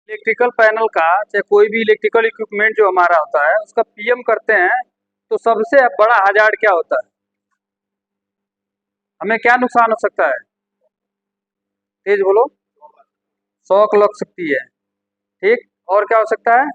Electrical panel का चाहे कोई भी इलेक्ट्रिकल इक्विपमेंट जो हमारा होता है उसका पीएम करते हैं तो सबसे बड़ा हजार्ड क्या होता है? हमें क्या नुकसान हो सकता है? तेज बोलो। शॉक लग सकती है। ठीक। और क्या हो सकता है?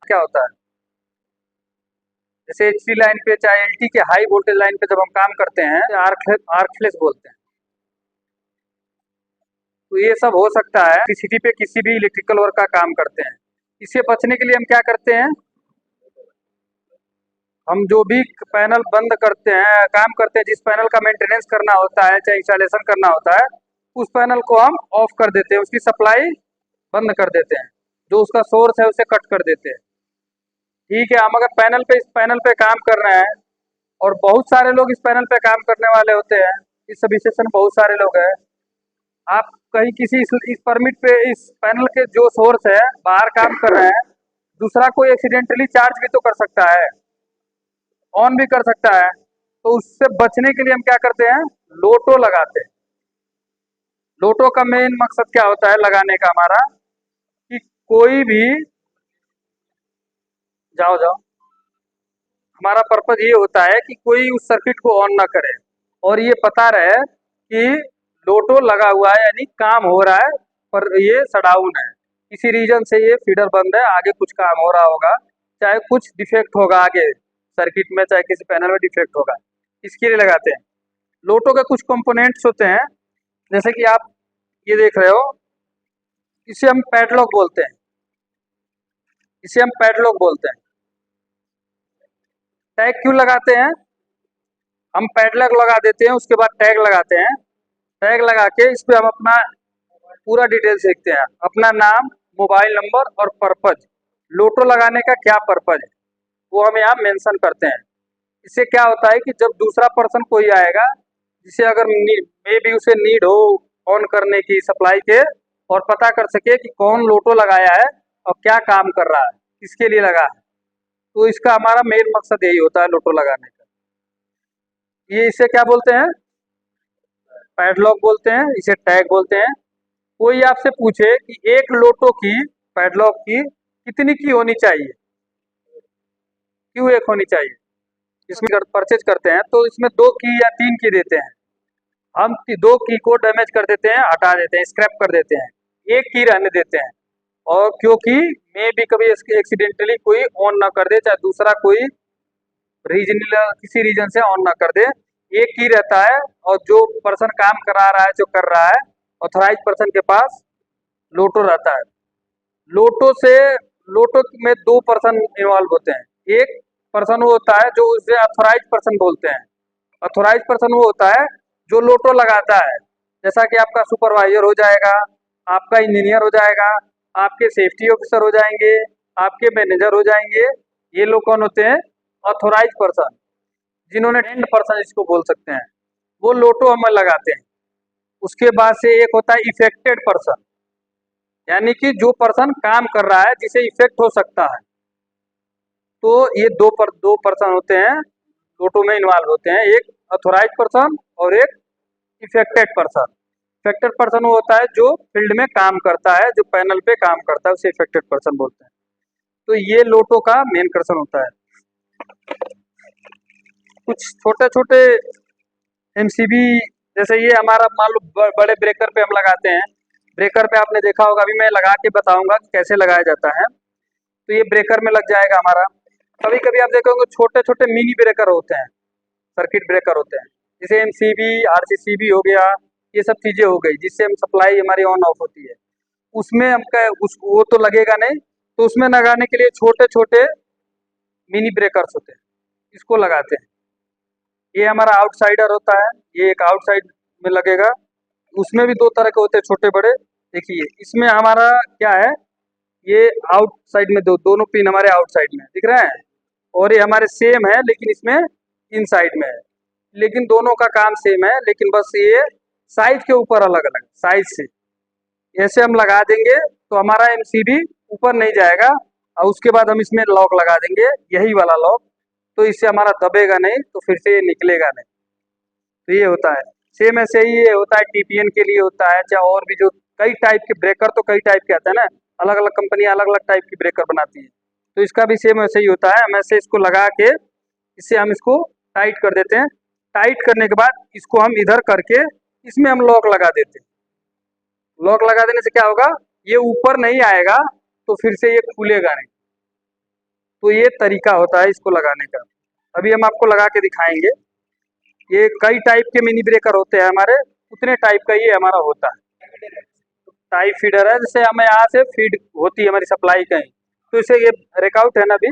क्या होता है? जैसे एचसी लाइन पे चाहे एलटी के हाई वोल्टेज लाइन पे जब हम काम करते हैं आर्क फ्लैश बोलते हैं। तो ये सब हो सकता है इलेक्ट्रिसिटी पे किसी भी इलेक्ट्रिकल वर्क का काम करते हैं। इससे बचने के लिए हम क्या करते हैं? हम जो भी पैनल बंद करते हैं काम करते हैं जिस पैनल का मेंटेनेंस करना होता है चाहे इंस्टॉलेशन करना होता है उस पैनल को हम ऑफ कर देते हैं, उसकी सप्लाई बंद कर देते हैं, जो उसका सोर्स है उसे कट कर देते हैं। ठीक है, हम अगर इस पैनल पे काम कर रहे हैं और बहुत सारे लोग इस पैनल पे काम करने वाले होते हैं, इस सब स्टेशन बहुत सारे लोग हैं। आप कहीं किसी इस परमिट पे इस पैनल के जो सोर्स है बाहर काम कर रहे हैं, दूसरा कोई एक्सीडेंटली चार्ज भी तो कर सकता है, ऑन भी कर सकता है। तो उससे बचने के लिए हम क्या करते हैं? लोटो लगाते हैं। लोटो का मेन मकसद क्या होता है लगाने का हमारा, कि कोई भी जाओ जाओ हमारा पर्पज ये होता है कि कोई उस सर्किट को ऑन ना करे और ये पता रहे कि लोटो लगा हुआ है यानी काम हो रहा है पर ये शटडाउन है, किसी रीजन से ये फीडर बंद है, आगे कुछ काम हो रहा होगा, चाहे कुछ डिफेक्ट होगा आगे सर्किट में, चाहे किसी पैनल में डिफेक्ट होगा, इसके लिए लगाते हैं। लोटो के कुछ कंपोनेंट्स होते हैं, जैसे कि आप ये देख रहे हो, इसे हम पैडलॉक बोलते हैं। इसे हम पैडलॉक बोलते हैं। टैग क्यों लगाते हैं? हम पैडलॉक लगा देते हैं, उसके बाद टैग लगाते हैं। टैग लगा के इस पे हम अपना पूरा डिटेल्स लिखते हैं, अपना नाम, मोबाइल नंबर और पर्पज। लोटो लगाने का क्या पर्पज है वो हम यहाँ मेंशन करते हैं। इससे क्या होता है कि जब दूसरा पर्सन कोई आएगा जिसे अगर मे बी उसे नीड हो ऑन करने की सप्लाई के, और पता कर सके कि कौन लोटो लगाया है और क्या काम कर रहा है, किसके लिए लगा है, तो इसका हमारा मेन मकसद यही होता है लोटो लगाने का। ये इसे क्या बोलते हैं? पैडलॉक बोलते हैं, इसे टैग बोलते हैं। कोई आपसे पूछे कि एक लोटो की, पैडलॉक की कितनी की होनी चाहिए, क्यों एक होनी चाहिए? इसमें परचेज करते हैं तो इसमें 2 की या 3 की देते हैं। हम 2 की को डैमेज कर देते हैं, हटा देते हैं, स्क्रैप कर देते हैं, 1 की रहने देते हैं। और क्योंकि मे भी कभी एक्सीडेंटली कोई ऑन ना कर दे, चाहे दूसरा कोई रीजन किसी रीजन से ऑन ना कर दे, 1 की रहता है। और जो पर्सन काम करा रहा है, जो कर रहा है, ऑथराइज पर्सन के पास लोटो रहता है। लोटो से लोटो में 2 पर्सन इन्वॉल्व होते हैं। एक पर्सन वो होता है जो उसे अथोराइज पर्सन बोलते हैं। अथोराइज पर्सन वो होता है जो लोटो लगाता है, जैसा कि आपका सुपरवाइजर हो जाएगा, आपका इंजीनियर हो जाएगा, आपके सेफ्टी ऑफिसर हो जाएंगे, आपके मैनेजर हो जाएंगे। ये लोग कौन होते हैं? अथोराइज पर्सन, जिन्होंने ट्रेंड पर्सन इसको बोल सकते हैं, वो लोटो हमें लगाते हैं। उसके बाद से एक होता है इफेक्टेड पर्सन, यानी कि जो पर्सन काम कर रहा है जिसे इफेक्ट हो सकता है। तो ये दो पर्सन होते हैं लोटो में इन्वॉल्व होते हैं, एक अथोराइज पर्सन और एक इफेक्टेड पर्सन। इफेक्टेड पर्सन वो होता है जो फील्ड में काम करता है, जो पैनल पे काम करता है, उसे इफेक्टेड पर्सन बोलते हैं। तो ये लोटो का मेन कर्सन होता है। कुछ छोटे छोटे एमसीबी, जैसे ये हमारा मान लो बड़े ब्रेकर पे हम लगाते हैं। ब्रेकर पे आपने देखा होगा, अभी मैं लगा के बताऊंगा कि कैसे लगाया जाता है। तो ये ब्रेकर में लग जाएगा हमारा। कभी कभी आप देखोगे छोटे छोटे मिनी ब्रेकर होते हैं, सर्किट ब्रेकर होते हैं, जैसे एमसीबी, आरसीसीबी हो गया, ये सब चीजें हो गई जिससे हम सप्लाई हमारी ऑन ऑफ होती है। उसमें हम वो तो लगेगा नहीं, तो उसमें लगाने के लिए छोटे छोटे मिनी ब्रेकर्स होते हैं, इसको लगाते हैं। ये हमारा आउटसाइडर होता है, ये एक आउटसाइड में लगेगा। उसमें भी 2 तरह के होते हैं, छोटे बड़े। देखिए इसमें हमारा क्या है, ये आउटसाइड में दोनों पिन हमारे आउटसाइड में दिख रहे हैं, और ये हमारे सेम है लेकिन इसमें इनसाइड में है। लेकिन दोनों का काम सेम है, लेकिन बस ये साइज के ऊपर अलग अलग साइज से ऐसे हम लगा देंगे तो हमारा एमसीबी ऊपर नहीं जाएगा। और उसके बाद हम इसमें लॉक लगा देंगे, यही वाला लॉक, तो इससे हमारा दबेगा नहीं, तो फिर से ये निकलेगा नहीं। तो ये होता है। सेम ऐसे ही ये होता है टीपीएन के लिए होता है, चाहे और भी जो कई टाइप के ब्रेकर, तो कई टाइप के आते हैं ना, अलग अलग कंपनी अलग अलग टाइप की ब्रेकर बनाती है। तो इसका भी सेम ऐसे ही होता है। हम ऐसे इसको लगा के इससे हम इसको टाइट कर देते हैं। टाइट करने के बाद इसको हम इधर करके इसमें हम लॉक लगा देते हैं। लॉक लगा देने से क्या होगा, ये ऊपर नहीं आएगा तो फिर से ये खुलेगा नहीं। तो ये तरीका होता है इसको लगाने का। अभी हम आपको लगा के दिखाएंगे। ये कई टाइप के मिनी ब्रेकर होते हैं हमारे, उतने टाइप का ये हमारा होता है। टाइप फीडर है, जैसे हमें यहाँ से फीड होती है हमारी सप्लाई कहीं, तो इसे ये रेकआउट है ना अभी,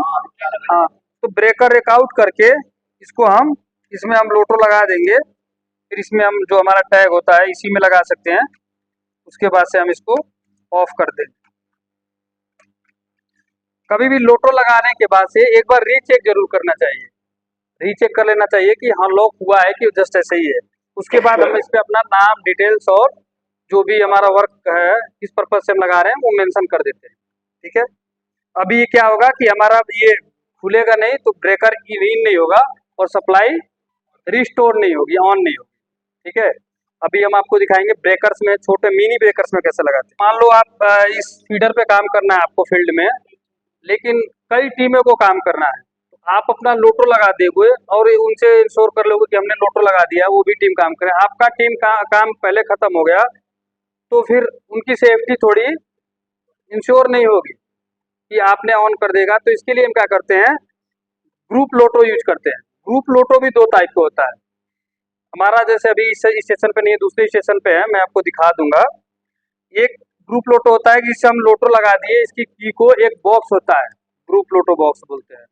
हाँ, तो ब्रेकर रेकआउट करके इसको हम इसमें हम लोटो लगा देंगे। फिर इसमें हम जो हमारा टैग होता है इसी में लगा सकते हैं। उसके बाद से हम इसको ऑफ कर देंगे। कभी भी लोटो लगाने के बाद से एक बार रीचेक जरूर करना चाहिए। रीचेक कर लेना चाहिए कि हाँ लॉक हुआ है कि जस्ट ऐसे ही है। उसके बाद हम इस पे अपना नाम, डिटेल्स और जो भी हमारा वर्क है, किस पर्पज से हम लगा रहे हैं, वो मेंशन कर देते हैं। ठीक है। अभी ये क्या होगा कि हमारा ये खुलेगा नहीं, तो ब्रेकर इन नहीं होगा और सप्लाई रिस्टोर नहीं होगी, ऑन नहीं होगी। ठीक है। अभी हम आपको दिखाएंगे ब्रेकर्स में, छोटे मिनी ब्रेकर्स में कैसे लगाते हैं। मान लो आप इस फीडर पे काम करना है आपको फील्ड में, लेकिन कई टीमों को काम करना है। तो आप अपना लोटो लगा दोगे और उनसे इंश्योर कर लोगे कि हमने लोटो लगा दिया, वो भी टीम काम करे। आपका टीम का काम पहले खत्म हो गया तो फिर उनकी सेफ्टी थोड़ी इंश्योर नहीं होगी कि आपने ऑन कर देगा। तो इसके लिए हम क्या करते हैं, ग्रुप लोटो यूज करते हैं। ग्रुप लोटो भी दो टाइप का होता है हमारा। जैसे अभी इस स्टेशन पे नहीं है, दूसरे स्टेशन पे है, मैं आपको दिखा दूंगा। एक ग्रुप लोटो होता है कि जिससे हम लोटो लगा दिए, इसकी की को एक बॉक्स होता है, ग्रुप लोटो बॉक्स बोलते हैं।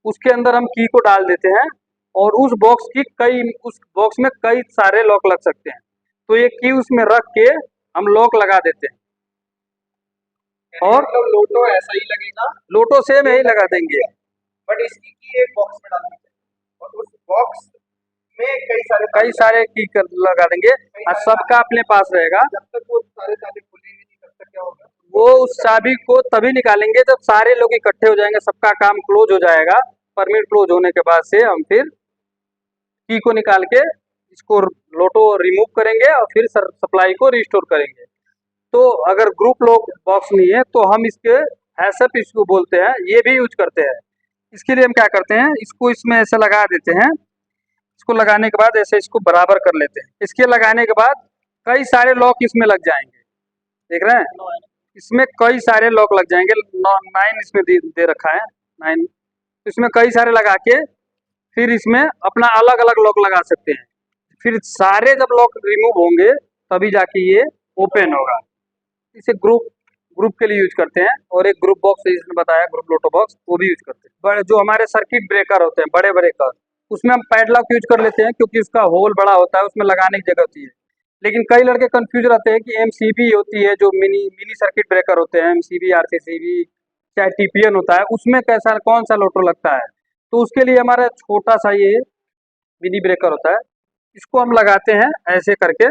उसके अंदर हम की को डाल देते हैं और उस बॉक्स में कई सारे लॉक लग सकते हैं। तो ये की उसमें रख के हम लॉक लगा देते हैं। और मतलब लोटो ऐसा ही लगेगा, लोटो सेम यही लगा देंगे, बट इसकी की एक बॉक्स में डालनी है और उस बॉक्स में कई सारे की लगा देंगे और सबका अपने पास रहेगा। जब तक वो सारे ताले खुलेंगे नहीं तब तक क्या होगा, वो उस चाबी को तभी निकालेंगे जब सारे लोग इकट्ठे हो जाएंगे, सबका काम क्लोज हो जाएगा। परमिट क्लोज होने के बाद से हम फिर की को निकाल के इसको लोटो रिमूव करेंगे और फिर सप्लाई को रिस्टोर करेंगे। तो अगर ग्रुप लोग बॉक्स नहीं है तो हम इसके हैसअप इसको बोलते हैं, ये भी यूज करते हैं। इसके लिए हम क्या करते हैं, इसको इसमें ऐसे लगा देते हैं। इसको लगाने के बाद ऐसे इसको बराबर कर लेते हैं। इसके लगाने के बाद कई सारे लॉक इसमें लग जाएंगे, देख रहे हैं, इसमें कई सारे लॉक लग जाएंगे। 9 इसमें दे रखा है, 9। इसमें कई सारे लगा के फिर इसमें अपना अलग अलग लॉक लगा सकते हैं। फिर सारे जब लॉक रिमूव होंगे तभी जाके ये ओपन होगा। इसे ग्रुप के लिए यूज करते हैं। और एक ग्रुप बॉक्स इसने बताया, ग्रुप लोटो बॉक्स, वो भी यूज करते हैं। बड़े जो हमारे सर्किट ब्रेकर होते हैं, बड़े बड़े कर, उसमें हम पैडलॉक यूज कर लेते हैं क्योंकि उसका होल बड़ा होता है, उसमें लगाने की जगह होती है। लेकिन कई लड़के कंफ्यूज रहते हैं कि एमसीबी होती है, जो मिनी मिनी सर्किट ब्रेकर होते हैं, एमसीबी, आरसीसीबी, चाहे टीपीएन होता है, उसमें कैसा कौन सा लोटो लगता है। तो उसके लिए हमारा छोटा सा ये मिनी ब्रेकर होता है, इसको हम लगाते हैं ऐसे करके,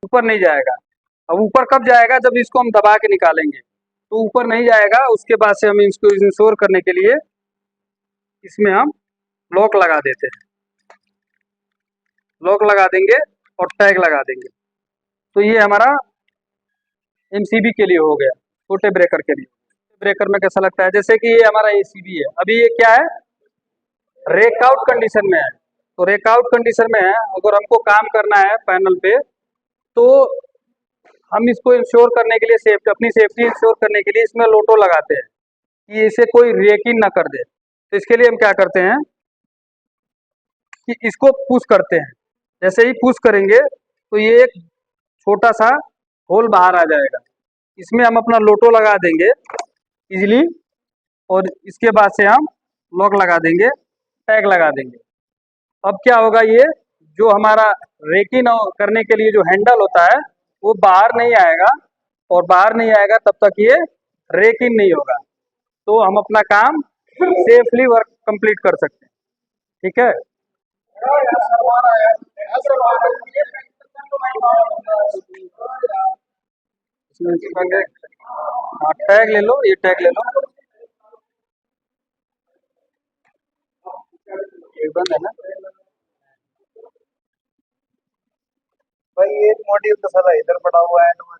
ऊपर नहीं जाएगा। अब ऊपर कब जाएगा, जब इसको हम दबा के निकालेंगे, तो ऊपर नहीं जाएगा। उसके बाद से हम इसको इंश्योर करने के लिए इसमें हम लॉक लगा देते हैं, लॉक लगा देंगे और टैग लगा देंगे। तो ये हमारा एमसीबी के लिए हो गया, छोटे ब्रेकर के लिए। ब्रेकर में कैसा लगता है, जैसे कि ये हमारा एसीबी है, अभी ये क्या है, रेकआउट कंडीशन में है। तो रेकआउट कंडीशन में है, अगर हमको काम करना है पैनल पे, तो हम इसको इंश्योर करने के लिए, अपनी सेफ्टी इंश्योर करने के लिए इसमें लोटो लगाते हैं कि इसे कोई रेकिंग ना कर दे। तो इसके लिए हम क्या करते हैं कि इसको पुश करते हैं। जैसे ही पुश करेंगे तो ये एक छोटा सा होल बाहर आ जाएगा, इसमें हम अपना लोटो लगा देंगे इजीली। और इसके बाद से हम लॉक लगा देंगे, टैग लगा देंगे। अब क्या होगा, ये जो हमारा रेकिंग करने के लिए जो हैंडल होता है वो बाहर नहीं आएगा, और बाहर नहीं आएगा तब तक ये रेकिंग नहीं होगा। तो हम अपना काम सेफली वर्क कंप्लीट कर सकते हैं। ठीक है। हाँ, टैग ले लो, ये टैग ले लो, ये बंद है ना भाई भाई एक मॉड्यूल तो साला इधर पड़ा हुआ है, तो